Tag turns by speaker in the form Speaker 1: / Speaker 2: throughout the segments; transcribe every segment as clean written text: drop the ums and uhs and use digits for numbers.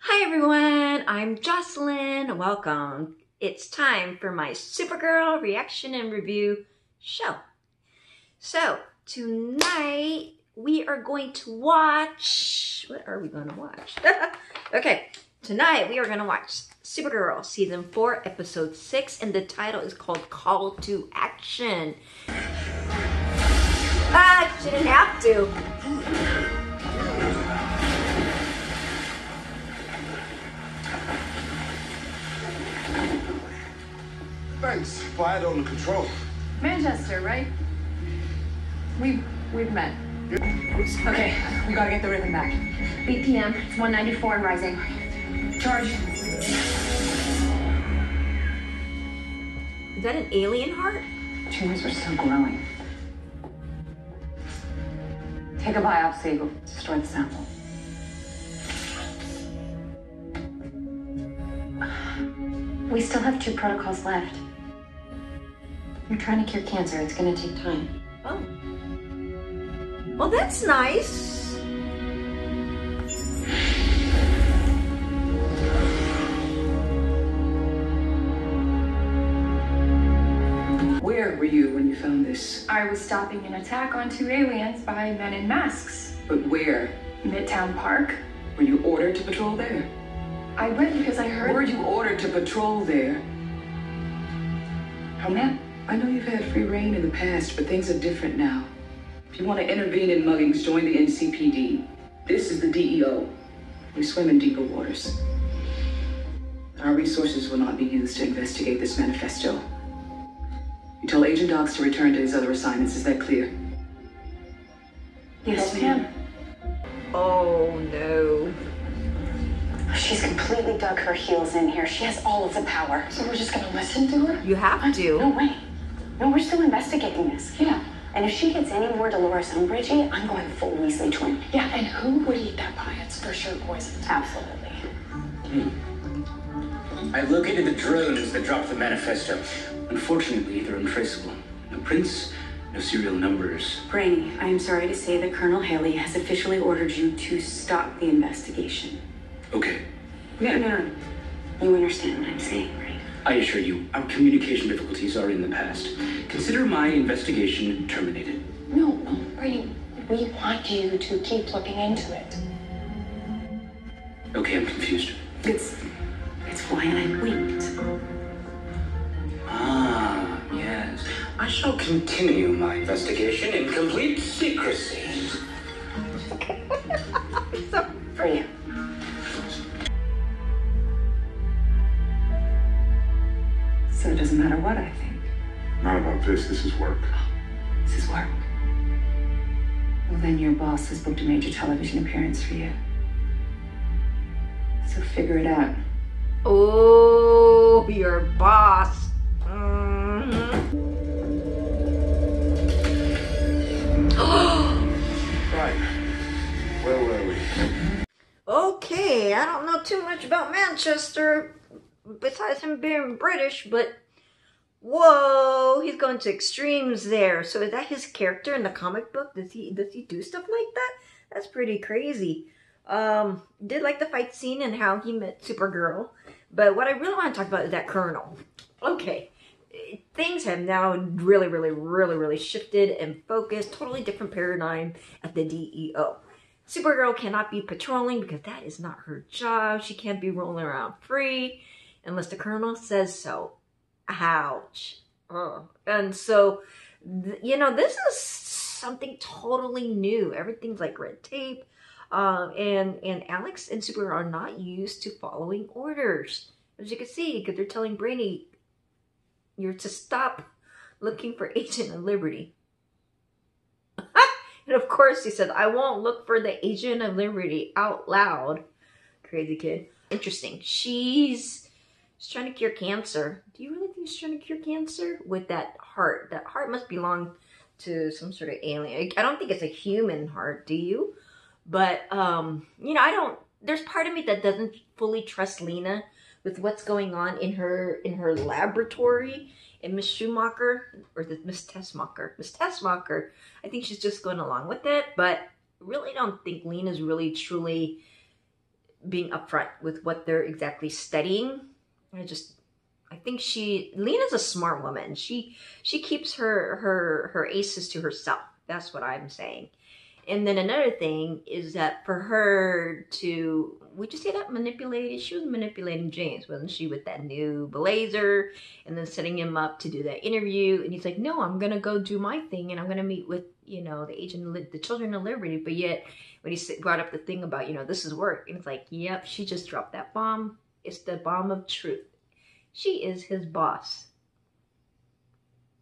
Speaker 1: Hi everyone, I'm Jocelyn. Welcome. It's time for my Supergirl reaction and review show. So tonight we are going to watch, what are we going to watch? Okay, tonight we are going to watch Supergirl season 4 episode 6 and the title is called Call to Action. She didn't have to.
Speaker 2: Thanks. Quiet under control.
Speaker 3: Manchester, right? We've met. Okay, we gotta get the rhythm back.
Speaker 4: BPM, it's 194 and rising.
Speaker 3: Charge.
Speaker 1: Is that an alien heart?
Speaker 3: Tumors are still growing. Take a biopsy, we'll destroy the sample.
Speaker 4: We still have 2 protocols left. You're trying to cure cancer. It's going to take time.
Speaker 1: Oh. Well, that's nice.
Speaker 5: Where were you when you found this?
Speaker 3: I was stopping an attack on 2 aliens by men in masks.
Speaker 5: But where?
Speaker 3: Midtown Park.
Speaker 5: Were you ordered to patrol there?
Speaker 3: I went because I heard...
Speaker 5: Were you ordered to patrol there?
Speaker 3: Ma'am?
Speaker 5: I know you've had free reign in the past, but things are different now. If you want to intervene in muggings, join the NCPD. This is the DEO. We swim in deeper waters. Our resources will not be used to investigate this manifesto. You told Agent Dogs to return to his other assignments. Is that clear?
Speaker 3: Yes, ma'am.
Speaker 1: Oh, no.
Speaker 4: She's completely dug her heels in here. She has all of the power.
Speaker 3: So we're just gonna listen to her?
Speaker 1: You have to.
Speaker 4: No way. No, we're still investigating this.
Speaker 3: Yeah.
Speaker 4: And if she gets any more Dolores Umbridge, I'm going full Weasley twin.
Speaker 3: Yeah, and who would eat that pie? It's for sure poisoned.
Speaker 4: Absolutely.
Speaker 6: I've located the drones that dropped the manifesto. Unfortunately, they're untraceable. No prints, no serial numbers.
Speaker 4: Brainy, I am sorry to say that Colonel Haley has officially ordered you to stop the investigation.
Speaker 6: Okay.
Speaker 4: No. You understand what I'm saying, right?
Speaker 6: I assure you, our communication difficulties are in the past. Consider my investigation terminated.
Speaker 3: No, Brady, we want you to keep looking into it.
Speaker 6: Okay, I'm confused.
Speaker 4: It's why I winked.
Speaker 6: Ah, yes. I shall continue my investigation in complete secrecy.
Speaker 4: For you.
Speaker 5: So it doesn't matter what I think.
Speaker 2: Not about this. This is work.
Speaker 5: This is work. Well, then your boss has booked a major television appearance for you. So figure it out.
Speaker 1: Oh, your boss.
Speaker 2: Right. Where were we?
Speaker 1: Okay, I don't know too much about Manchester, besides him being British, but whoa, he's going to extremes there. So is that his character in the comic book? Does he do stuff like that? That's pretty crazy. Did like the fight scene and how he met Supergirl, but what I really want to talk about is that Colonel. Okay, things have now really shifted and focused. Totally different paradigm at the DEO. Supergirl cannot be patrolling because that is not her job. She can't be rolling around free unless the Colonel says so. Ouch. And so, you know, this is something totally new. Everything's like red tape. And Alex and Supergirl are not used to following orders. As you can see, because they're telling Brainy, you're to stop looking for Agent of Liberty. And of course he said, I won't look for the Agent of Liberty out loud. Crazy kid. Interesting. She's trying to cure cancer. Do you really think she's trying to cure cancer? With that heart. That heart must belong to some sort of alien. I don't think it's a human heart, do you? But, you know, there's part of me that doesn't fully trust Lena with what's going on in her laboratory. And Miss Schumacher, or Miss Tessmacher, I think she's just going along with it, but really don't think Lena's really truly being upfront with what they're exactly studying. I think Lena's a smart woman. She keeps her aces to herself. That's what I'm saying. And then another thing is that for her to, would you say that manipulated? She was manipulating James, wasn't she, with that new blazer and then setting him up to do that interview. And he's like, no, I'm going to go do my thing and I'm going to meet with, you know, the Children of Liberty. But yet when he brought up the thing about, you know, this is work. And it's like, yep, she just dropped that bomb. It's the bomb of truth. She is his boss.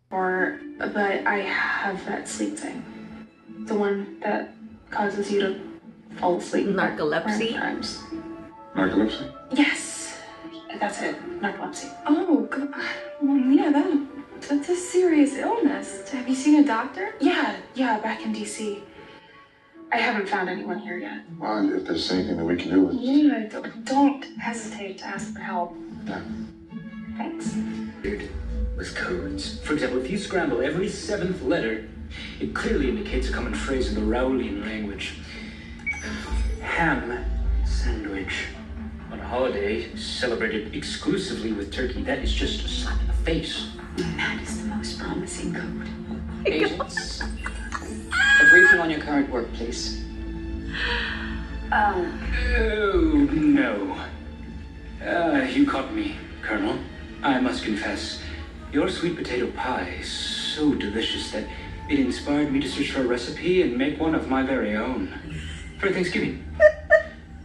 Speaker 7: But I have that sleep thing. The one that causes you to fall asleep.
Speaker 1: Narcolepsy?
Speaker 7: Times.
Speaker 2: Narcolepsy?
Speaker 7: Yes, that's it. Narcolepsy. Oh, God. Well, yeah, that's a serious illness. Have you seen a doctor? Yeah, back in DC. I haven't found anyone here yet.
Speaker 2: Well, if there's anything that we can do,
Speaker 7: Yeah, don't hesitate to ask for help.
Speaker 2: Yeah.
Speaker 7: Thanks.
Speaker 6: Weird with codes. For example, if you scramble every 7th letter, it clearly indicates a common phrase in the Rowlean language. Ham sandwich. On a holiday celebrated exclusively with turkey, that is just a slap in the face.
Speaker 4: That is the most promising code.
Speaker 8: Agents, a briefing on your current work, please.
Speaker 6: Oh, no. You caught me, Colonel. I must confess, your sweet potato pie is so delicious that it inspired me to search for a recipe and make one of my very own for Thanksgiving.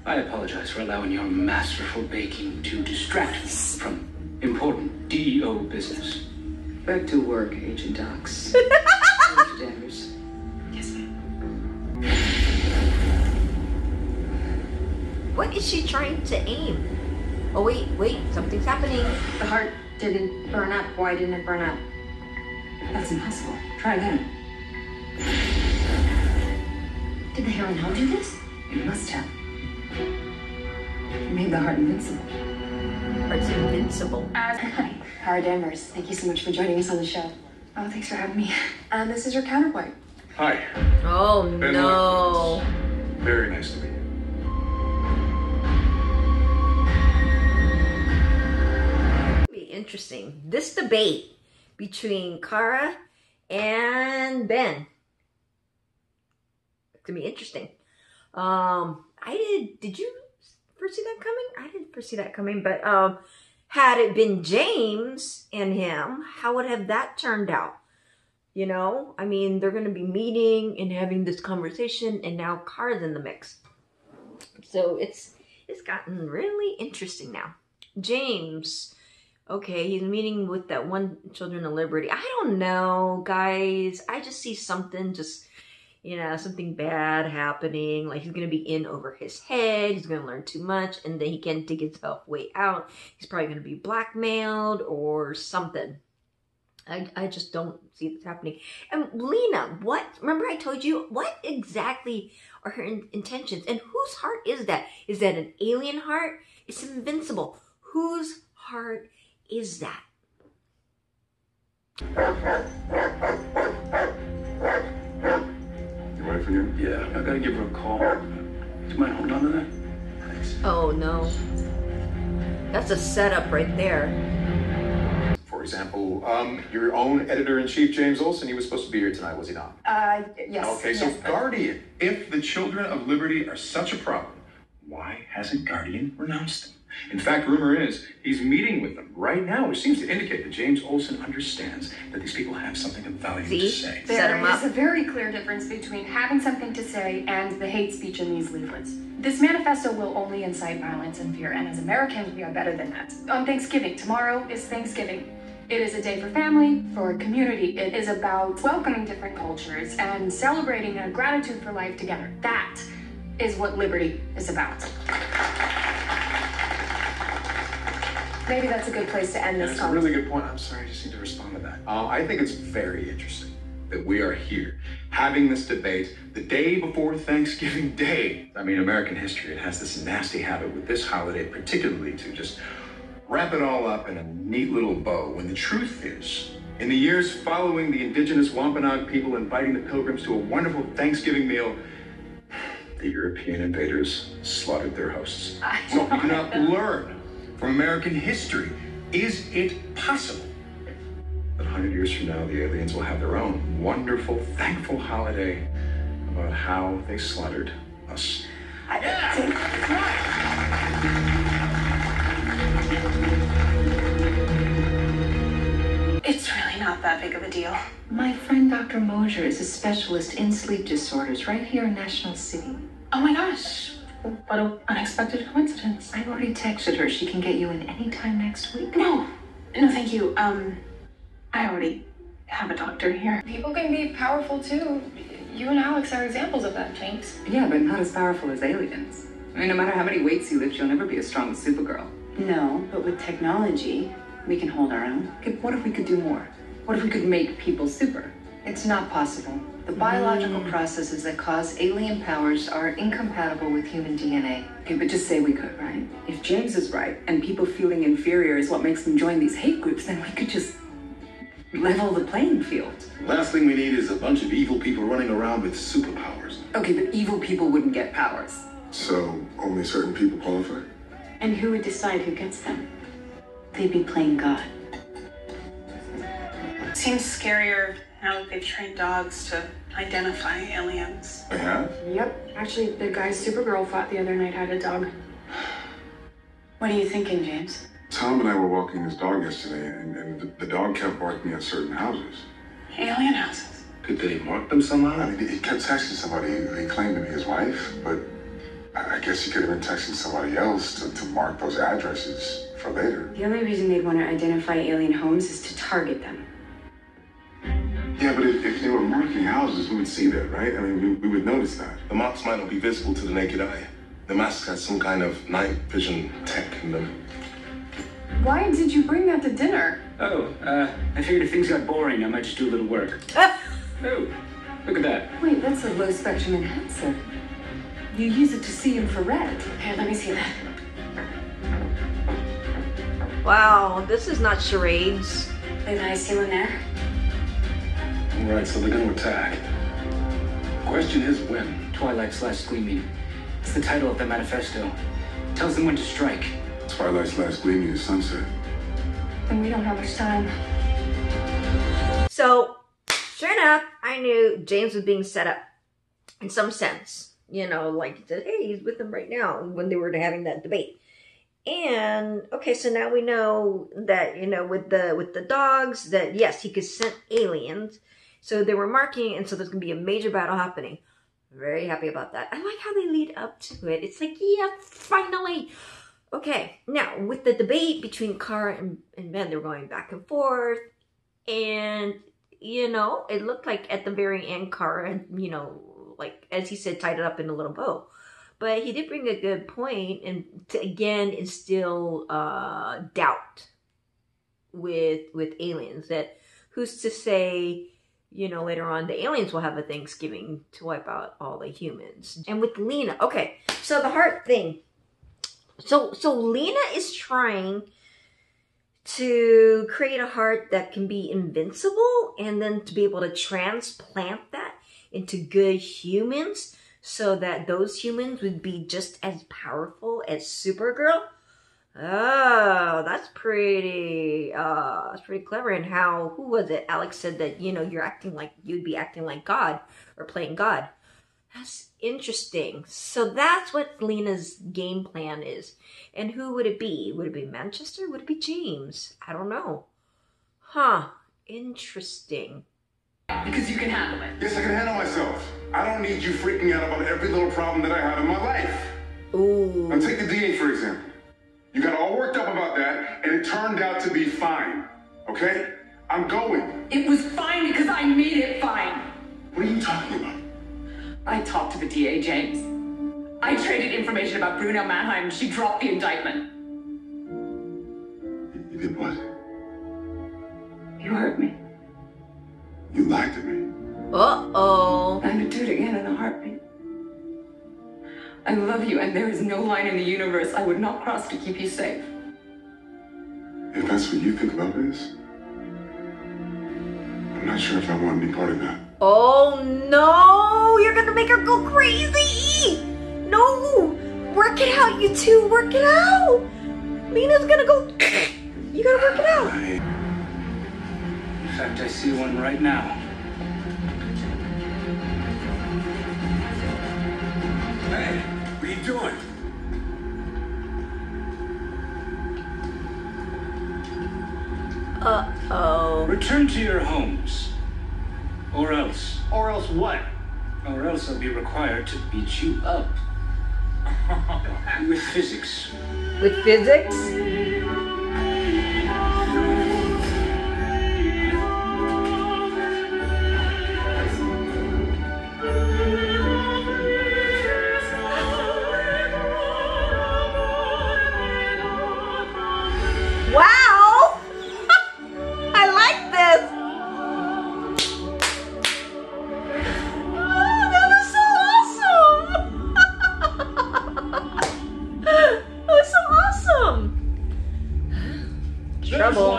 Speaker 6: I apologize for allowing your masterful baking to distract me from important DEO business.
Speaker 8: Back to work, Agent Docs. Danvers.
Speaker 4: Yes, ma'am.
Speaker 1: What is she trying to aim? Oh, wait, something's happening.
Speaker 4: The heart didn't burn up. Why didn't it burn up? That's impossible. Try again. Did the heroin help do this? It must have. It made the heart invincible.
Speaker 1: Heart's invincible.
Speaker 4: Hi, Howard Danvers. Thank you so much for joining us on the show.
Speaker 7: Oh, thanks for having me. And this is your counterpart.
Speaker 2: Hi.
Speaker 1: Oh,
Speaker 2: Ben
Speaker 1: no.
Speaker 2: Lewis. Very nice to meet you.
Speaker 1: Interesting. This debate between Kara and Ben. It's gonna be interesting. Did you foresee that coming? I didn't foresee that coming, but had it been James and him, how would have that turned out? You know, I mean, they're gonna be meeting and having this conversation, and now Kara's in the mix. So it's gotten really interesting now. James, okay, he's meeting with that one Children of Liberty. I don't know, guys. I just see something something bad happening. Like he's going to be in over his head. He's going to learn too much. And then he can't dig himself way out. He's probably going to be blackmailed or something. I just don't see this happening. And Lena, remember I told you, what exactly are her intentions? And whose heart is that? Is that an alien heart? It's invincible. Whose heart is that?
Speaker 2: You ready for you?
Speaker 6: Yeah, I gotta give her a call. Do you mind holding on to that? Thanks.
Speaker 1: Oh no. That's a setup right there.
Speaker 9: For example, your own editor-in-chief, James Olsen, he was supposed to be here tonight, was he not?
Speaker 7: Yes.
Speaker 9: Okay, so Guardian, if the Children of Liberty are such a problem, why hasn't Guardian renounced them? In fact, rumor is he's meeting with them right now, which seems to indicate that James Olsen understands that these people have something of value to say.
Speaker 7: There is a very clear difference between having something to say and the hate speech in these leaflets. This manifesto will only incite violence and fear, and as Americans, we are better than that. On Thanksgiving, tomorrow is Thanksgiving. It is a day for family, for community. It is about welcoming different cultures and celebrating a gratitude for life together. That is what liberty is about. Maybe that's a good place to end this
Speaker 9: That's a really good point. I'm sorry, I just need to respond to that. I think it's very interesting that we are here having this debate the day before Thanksgiving Day. I mean, American history, it has this nasty habit with this holiday particularly to just wrap it all up in a neat little bow, when the truth is, in the years following the indigenous Wampanoag people inviting the Pilgrims to a wonderful Thanksgiving meal, the European invaders slaughtered their hosts.
Speaker 3: So
Speaker 9: we cannot learn from American history. Is it possible that 100 years from now, the aliens will have their own wonderful, thankful holiday about how they slaughtered us?
Speaker 3: I don't think it's right. It's really not that big of a deal.
Speaker 5: My friend Dr. Mosier is a specialist in sleep disorders right here in National City.
Speaker 7: Oh my gosh. What an unexpected coincidence.
Speaker 5: I already texted her. She can get you in anytime next week.
Speaker 7: No, thank you. I already have a doctor here. People can be powerful too. You and Alex are examples of that, James.
Speaker 8: Yeah, but not as powerful as aliens. I mean, no matter how many weights you lift, you'll never be as strong as Supergirl.
Speaker 5: No, but with technology, we can hold our own.
Speaker 8: Okay, what if we could do more? What if we could make people super?
Speaker 5: It's not possible. The biological processes that cause alien powers are incompatible with human DNA.
Speaker 8: Okay, but just say we could, right? If James is right, and people feeling inferior is what makes them join these hate groups, then we could just level the playing field.
Speaker 2: Last thing we need is a bunch of evil people running around with superpowers.
Speaker 8: Okay, but evil people wouldn't get powers.
Speaker 2: So only certain people qualify?
Speaker 5: And who would decide who gets them? They'd be playing God.
Speaker 3: Seems scarier now that they've trained dogs to identify aliens.
Speaker 2: They have?
Speaker 7: Yep. Actually, the guy Supergirl fought the other night had a dog.
Speaker 5: What are you thinking, James?
Speaker 2: Tom and I were walking this dog yesterday, and the dog kept barking at certain houses.
Speaker 3: Alien houses.
Speaker 2: Could they mark them somehow? I mean, he kept texting somebody who he claimed to be his wife, but I guess he could have been texting somebody else to mark those addresses for later.
Speaker 5: The only reason they'd want to identify alien homes is to target them.
Speaker 2: Yeah, but if they were marking houses, we would see that, right? I mean, we would notice that.
Speaker 10: The marks might not be visible to the naked eye. The masks had some kind of night vision tech in them.
Speaker 7: Why did you bring that to dinner?
Speaker 6: Oh, I figured if things got boring, I might just do a little work. Oh, look at that.
Speaker 5: Wait, that's a low spectrum enhancer. You use it to see infrared.
Speaker 7: Here, let me see that.
Speaker 1: Wow, this is not charades.
Speaker 5: Wait, I see one there.
Speaker 10: All right, so they're going to attack. Question is when?
Speaker 6: Twilight/Gleaming. It's the title of the manifesto. Tells them when to strike.
Speaker 2: Twilight/Gleaming is sunset.
Speaker 7: And we don't have much time.
Speaker 1: So, sure enough, I knew James was being set up in some sense. You know, like he said, hey, he's with them right now when they were having that debate. And okay, so now we know that, you know, with the dogs, that yes, he could send aliens. So they were marking, and so there's gonna be a major battle happening. Very happy about that. I like how they lead up to it. It's like, yeah, finally. Okay, now with the debate between Kara and Ben, they were going back and forth, and you know, it looked like at the very end, Kara, you know, like as he said, tied it up in a little bow. But he did bring a good point, and to again instill doubt with aliens. That who's to say, you know, later on the aliens will have a Thanksgiving to wipe out all the humans. And with Lena, okay, so the heart thing. So Lena is trying to create a heart that can be invincible, and then to be able to transplant that into good humans, so that those humans would be just as powerful as Supergirl. Oh, that's pretty clever. And how, who was it? Alex said that, you know, you'd be acting like God or playing God. That's interesting. So that's what Lena's game plan is. And who would it be? Would it be Manchester? Would it be James? I don't know. Huh. Interesting.
Speaker 3: Because you can handle it.
Speaker 2: Yes, I can handle myself. I don't need you freaking out about every little problem that I have in my life.
Speaker 1: Ooh.
Speaker 2: Now take the DA, for example. You got all worked up about that, and it turned out to be fine. Okay? I'm going.
Speaker 3: It was fine because I made it fine.
Speaker 2: What are you talking about?
Speaker 3: I talked to the DA, James. I traded information about Brunel Mannheim, and she dropped the indictment.
Speaker 2: You did what?
Speaker 3: You heard me.
Speaker 2: You lied to me.
Speaker 1: Uh-oh.
Speaker 3: I would do it again in a heartbeat. I love you, and there is no line in the universe I would not cross to keep you safe.
Speaker 2: If that's what you think love is, I'm not sure if I want any part of that.
Speaker 1: Oh no! You're gonna make her go crazy! No! Work it out, you two! Work it out! Lena's gonna go... You gotta work it out!
Speaker 6: In fact, I see one right now.
Speaker 10: Hey, what are you doing?
Speaker 1: Uh-oh.
Speaker 6: Return to your homes. Or else.
Speaker 11: Or else what?
Speaker 6: Or else I'll be required to beat you up. With physics.
Speaker 1: With physics? Wow! I like this! Oh, that was so awesome! That was so awesome! Trouble.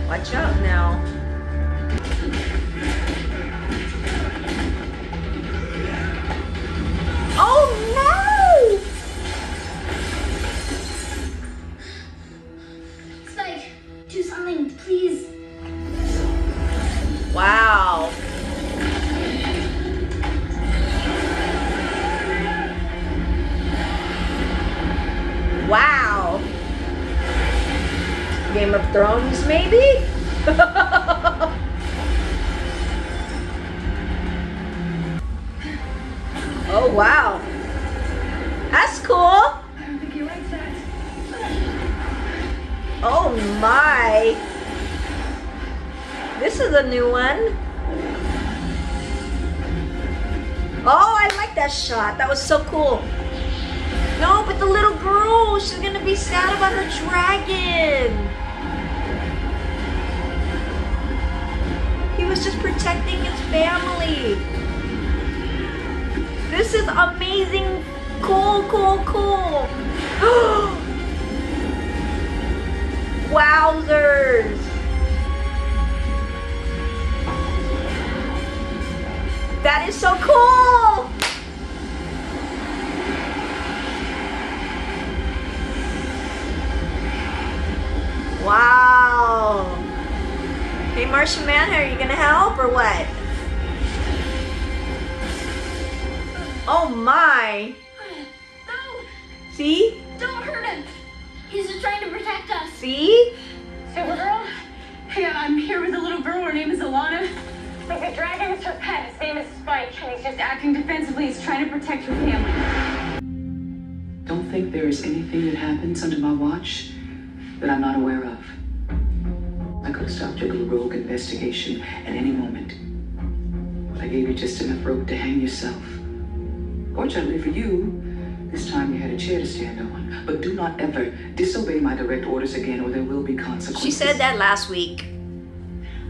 Speaker 1: Watch out now. Oh no!
Speaker 12: Spike, do something, please.
Speaker 1: Wow. Wow. Game of Thrones, maybe? Oh, wow. That's cool.
Speaker 3: I don't think he likes that.
Speaker 1: Oh my. This is a new one. Oh, I like that shot. That was so cool. No, but the little girl, she's gonna be sad about her dragon. He was just protecting his family. This is amazing. Cool, cool, cool. Wowzers. That is so cool. Wow. Hey, Martian Man, are you gonna help or what? Oh my.
Speaker 12: No!
Speaker 1: See?
Speaker 12: Don't hurt him! He's just trying to protect us.
Speaker 1: See?
Speaker 7: Supergirl? Hey, I'm here with a little girl. Her name is Alana. Like the dragon is her pet. His name is Spike, and he's just acting defensively. He's trying to protect her family.
Speaker 5: Don't think there is anything that happens under my watch that I'm not aware of. I could have stopped your little rogue investigation at any moment. But I gave you just enough rope to hang yourself. Fortunately for you, this time you had a chair to stand on. But do not ever disobey my direct orders again, or there will be consequences.
Speaker 1: She said that last week.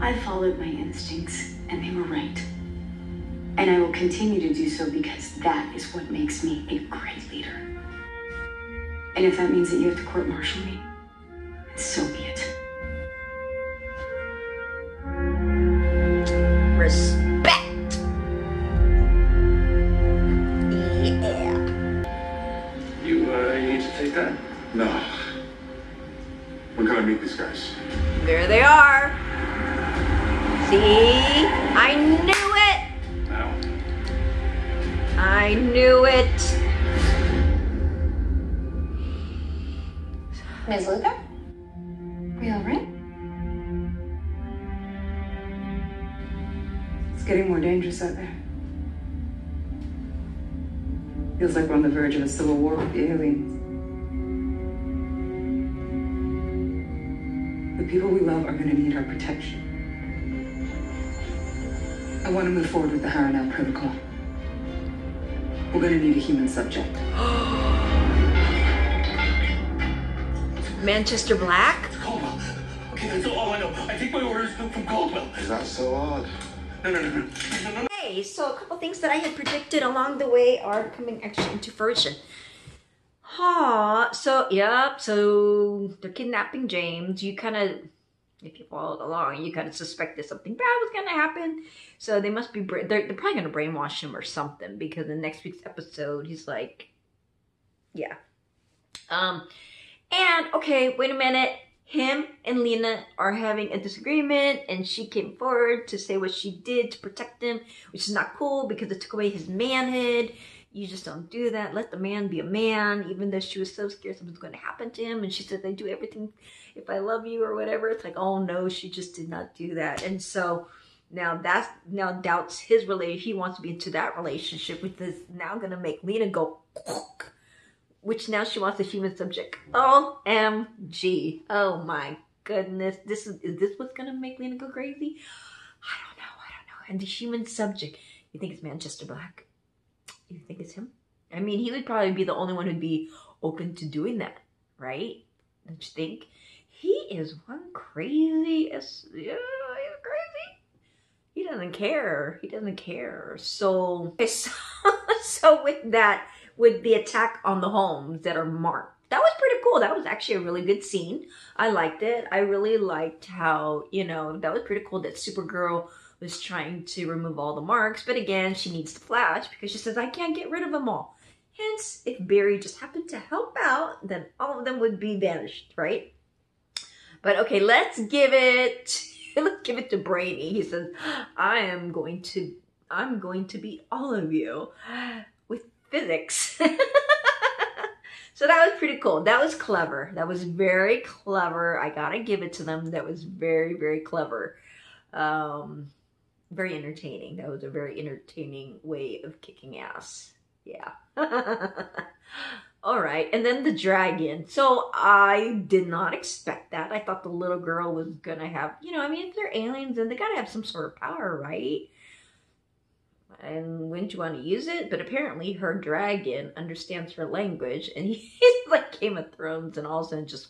Speaker 8: I followed my instincts, and they were right. And I will continue to do so because that is what makes me a great leader. And if that means that you have to court-martial me, so be it.
Speaker 1: Respect. Yeah.
Speaker 10: You need to take that?
Speaker 2: No. When can I meet these guys?
Speaker 1: There they are. See? I knew it.
Speaker 10: No.
Speaker 1: I knew it.
Speaker 4: Ms. Luther? Are you alright?
Speaker 8: It's getting more dangerous out there. Feels like we're on the verge of a civil war with the aliens. The people we love are going to need our protection. I want to move forward with the Haranow protocol. We're going to need a human subject.
Speaker 1: Manchester Black?
Speaker 10: Caldwell. Okay, that's all I know. I take my orders from Caldwell.
Speaker 2: Is that so odd?
Speaker 10: No.
Speaker 1: Okay, so a couple things that I had predicted along the way are coming actually into fruition. So they're kidnapping James. You kind of If you followed along, you kind of suspected something bad was going to happen. So they must be, they're probably going to brainwash him or something, because in next week's episode, he's like, yeah. And okay, wait a minute. Him and Lena are having a disagreement, and she came forward to say what she did to protect him, which is not cool because it took away his manhood. You just don't do that. Let the man be a man, even though she was so scared something's going to happen to him. And she said, they do everything if I love you or whatever. It's like, oh no, she just did not do that. And so now doubts his relationship. He wants to be into that relationship, which is now going to make Lena go, which now she wants a human subject. OMG. Oh my goodness. Is this what's going to make Lena go crazy? I don't know. And the human subject, you think it's Manchester Black? You think it's him? I mean, he would probably be the only one who'd be open to doing that, right? Don't you think? He is one crazy. Yeah, he's crazy. He doesn't care. So with that, with the attack on the homes that are marked, that was pretty cool. That was actually a really good scene. I liked it. I really liked how, that was pretty cool that Supergirl was trying to remove all the marks. But again, she needs the Flash because she says, I can't get rid of them all. Hence, if Barry just happened to help out, then all of them would be vanished, right? But okay, let's give it to Brainy. He says, I'm going to beat all of you with physics. So that was pretty cool. That was clever. That was very clever. I gotta give it to them. That was very, very clever. Very entertaining. That was a very entertaining way of kicking ass. Yeah. All right. And then the dragon. So I did not expect that. I thought the little girl was going to have, if they're aliens, then they got to have some sort of power, right? And wouldn't you want to use it? But apparently her dragon understands her language. And he's like Game of Thrones and Olsen just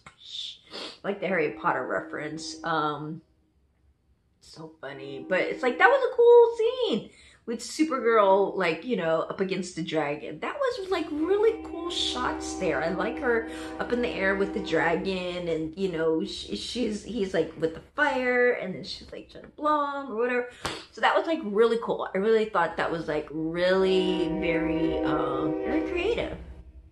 Speaker 1: like the Harry Potter reference. So funny. But it's like, that was a cool scene with Supergirl, like, up against the dragon. That was like really cool shots there. I like her up in the air with the dragon, and he's like with the fire, and then she's like trying to blow him or whatever. So that was like really cool. I really thought that was like really very creative.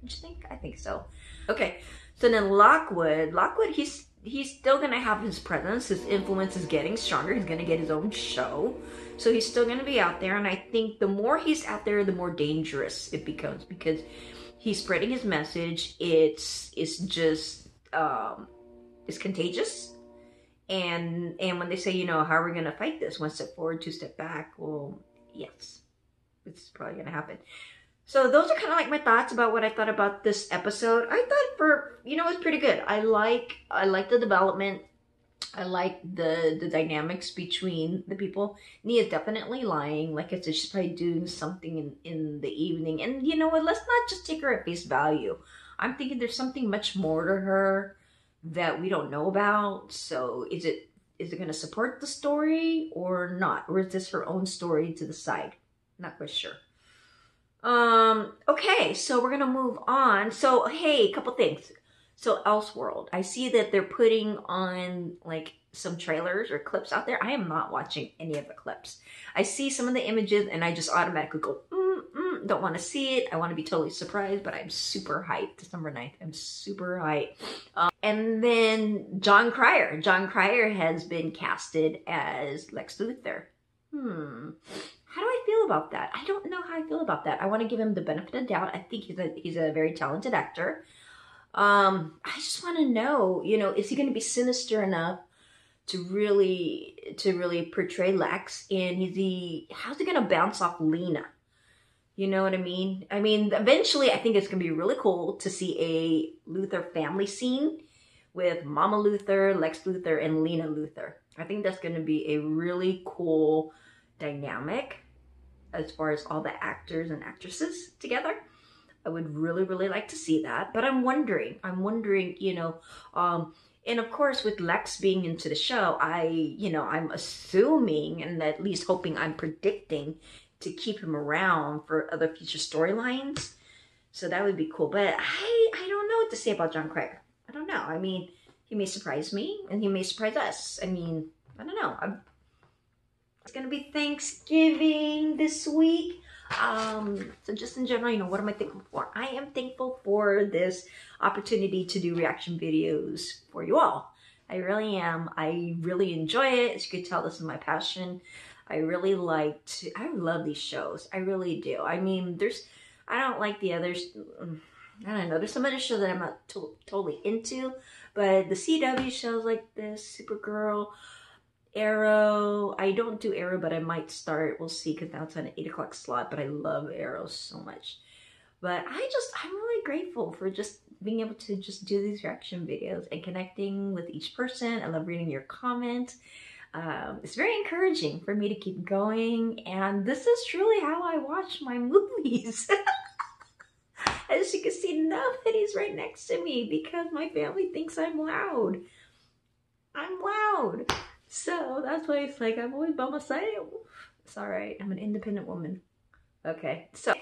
Speaker 1: Don't you think? I think so. Okay, so then Lockwood, he's still going to have his presence. His influence is getting stronger. He's going to get his own show. So he's still going to be out there. And I think the more he's out there, the more dangerous it becomes, because he's spreading his message. It's contagious. And when they say, how are we going to fight this? 1 step forward, 2 step back. Well, yes, it's probably going to happen. So those are kind of like my thoughts about what I thought about this episode. I thought it was pretty good. I like the development. I like the dynamics between the people. Nia's definitely lying. Like I said, she's probably doing something in the evening. And you know what? Let's not just take her at face value. I'm thinking there's something much more to her that we don't know about. So is it going to support the story or not? Or is this her own story to the side? Not quite sure. Okay, so we're gonna move on. So hey, a couple things. So Elseworld, I see that they're putting on like some trailers or clips out there. I am not watching any of the clips. I see some of the images and I just automatically go, don't want to see it. I want to be totally surprised, but I'm super hyped. December 9th, I'm super hyped. And then John Cryer. John Cryer has been casted as Lex Luthor. How do I feel about that? I don't know how I feel about that. I want to give him the benefit of the doubt. I think he's a very talented actor. I just want to know, is he going to be sinister enough to really portray Lex? And how's he going to bounce off Lena? You know what I mean? I mean, eventually I think it's going to be really cool to see a Luthor family scene with Mama Luthor, Lex Luthor, and Lena Luthor. I think that's going to be a really cool dynamic as far as all the actors and actresses together. I would really, really like to see that. But I'm wondering, and of course with Lex being into the show, I'm assuming and at least hoping, I'm predicting to keep him around for other future storylines. So that would be cool. But I don't know what to say about John Cryer. I don't know. I mean, He may surprise me, and he may surprise us. I mean, I don't know. It's gonna be Thanksgiving this week. So just in general, you know, what am I thankful for? I am thankful for this opportunity to do reaction videos for you all. I really am. I really enjoy it. As you can tell, this is my passion. I love these shows. I really do. I mean, I don't like the others. I don't know. There's some other shows that I'm not totally into, but the CW shows like this, Supergirl, Arrow. I don't do Arrow, but I might start. We'll see, because now it's on an 8 o'clock slot, but I love Arrow so much. But I'm really grateful for just being able to just do these reaction videos and connecting with each person. I love reading your comments. It's very encouraging for me to keep going, and this is truly how I watch my movies. As you can see, nobody's right next to me because my family thinks I'm loud. I'm loud. So that's why it's like I'm always by myself. It's all right. I'm an independent woman. Okay. So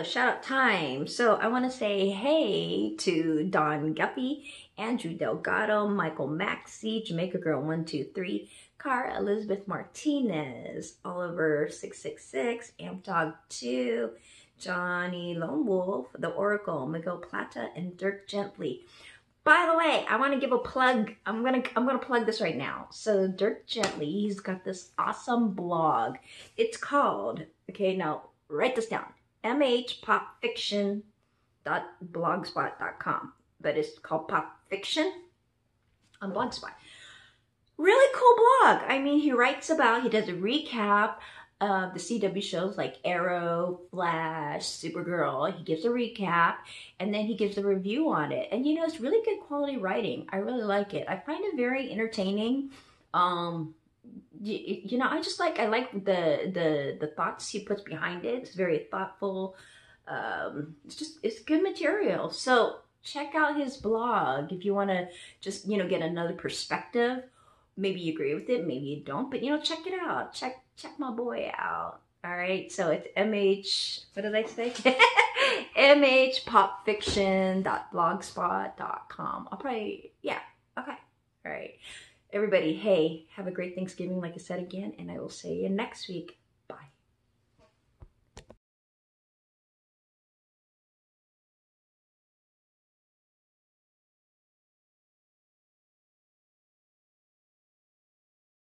Speaker 1: shout out time. So I want to say hey to Don Guppy, Andrew Delgado, Michael Maxey, Jamaica Girl 123, Cara Elizabeth Martinez, Oliver 666, Amp Dog 2, Johnny Lone Wolf, The Oracle, Miguel Plata, and Dirk Gently. By the way, I want to give a plug. I'm gonna plug this right now. So Dirk Gently, he's got this awesome blog. It's called, okay, now write this down, mhpopfiction.blogspot.com, but it's called Pop Fiction on Blogspot. Really cool blog. I mean, he does a recap of the CW shows like Arrow, Flash, Supergirl. He gives a recap, and then he gives a review on it. And you know, it's really good quality writing. I really like it. I find it very entertaining. You know, I like the thoughts he puts behind it. It's very thoughtful. It's good material. So check out his blog if you want to just, you know, get another perspective. Maybe you agree with it, maybe you don't, but you know, check it out. Check my boy out. All right, so it's what did I say? mhpopfiction.blogspot.com. I'll probably, yeah, okay. All right. Everybody, hey, have a great Thanksgiving, like I said again, and I will see you next week.